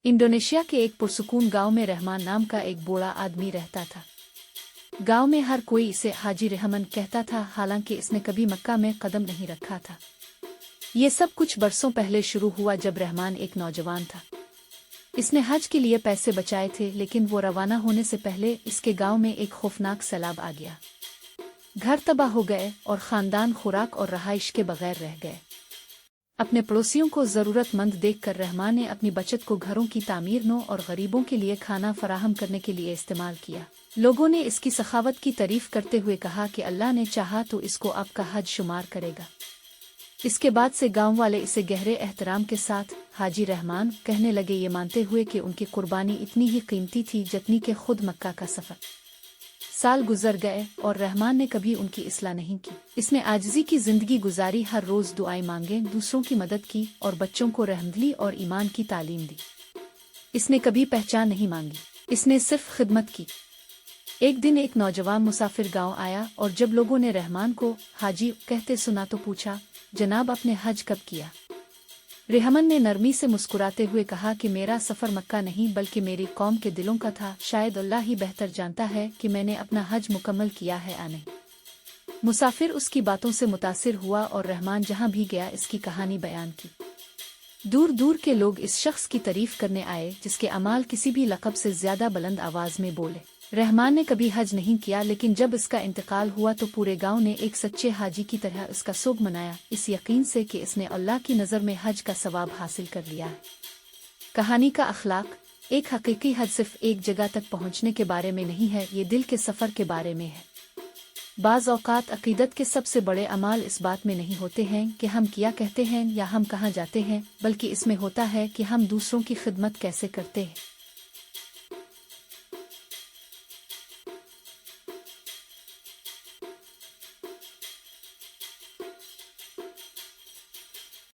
Indonesia के एक पुरसुकून गांव में रहमान नाम का एक बूढ़ा आदमी रहता था। गांव में हर कोई इसे हाजी रहमान कहता था, हालांकि इसने कभी मक्का में कदम नहीं रखा था। ये सब कुछ बरसों पहले शुरू हुआ जब रहमान एक नौजवान था। इसने हज के लिए पैसे बचाए थे, लेकिन वो रवाना होने से पहले इसके गांव में एक खौफनाक सैलाब आ गया। घर तबाह हो गए और खानदान खुराक और रहाइश के बगैर रह गए। अपने पड़ोसियों को ज़रूरतमंद देखकर रहमान ने अपनी बचत को घरों की तामीरनों और गरीबों के लिए खाना फराहम करने के लिए इस्तेमाल किया। लोगों ने इसकी सखावत की तारीफ करते हुए कहा कि अल्लाह ने चाहा तो इसको आपका हज शुमार करेगा। इसके बाद से गांव वाले इसे गहरे एहतराम के साथ हाजी रहमान कहने लगे, ये मानते हुए कि उनकी कुर्बानी इतनी ही कीमती थी जितनी कि खुद मक्का का सफ़र। साल गुजर गए और रहमान ने कभी उनकी इस्लाह नहीं की। इसने आजिज़ी की जिंदगी गुजारी, हर रोज़ दुआएं मांगे, दूसरों की मदद की और बच्चों को रहमदिली और ईमान की तालीम दी। इसने कभी पहचान नहीं मांगी, इसने सिर्फ खिदमत की। एक दिन एक नौजवान मुसाफिर गांव आया और जब लोगों ने रहमान को हाजी कहते सुना तो पूछा, जनाब आपने हज कब किया? रहमान ने नरमी से मुस्कुराते हुए कहा कि मेरा सफ़र मक्का नहीं बल्कि मेरी कौम के दिलों का था। शायद अल्लाह ही बेहतर जानता है कि मैंने अपना हज मुकम्मल किया है या नहीं। मुसाफिर उसकी बातों से मुतासिर हुआ और रहमान जहां भी गया इसकी कहानी बयान की। दूर दूर के लोग इस शख्स की तारीफ करने आए जिसके अमाल किसी भी लक़ब से ज़्यादा बुलंद आवाज़ में बोले। रहमान ने कभी हज नहीं किया, लेकिन जब इसका इंतकाल हुआ तो पूरे गांव ने एक सच्चे हाजी की तरह इसका सोग मनाया, इस यकीन से कि इसने अल्लाह की नज़र में हज का सवाब हासिल कर लिया है। कहानी का अखलाक, एक हकीकी हज सिर्फ एक जगह तक पहुंचने के बारे में नहीं है, ये दिल के सफ़र के बारे में है। बाज़ औक़ात अक़ीदत के सबसे बड़े अमाल इस बात में नहीं होते हैं कि हम क्या कहते हैं या हम कहाँ जाते हैं, बल्कि इसमें होता है कि हम दूसरों की खिदमत कैसे करते हैं।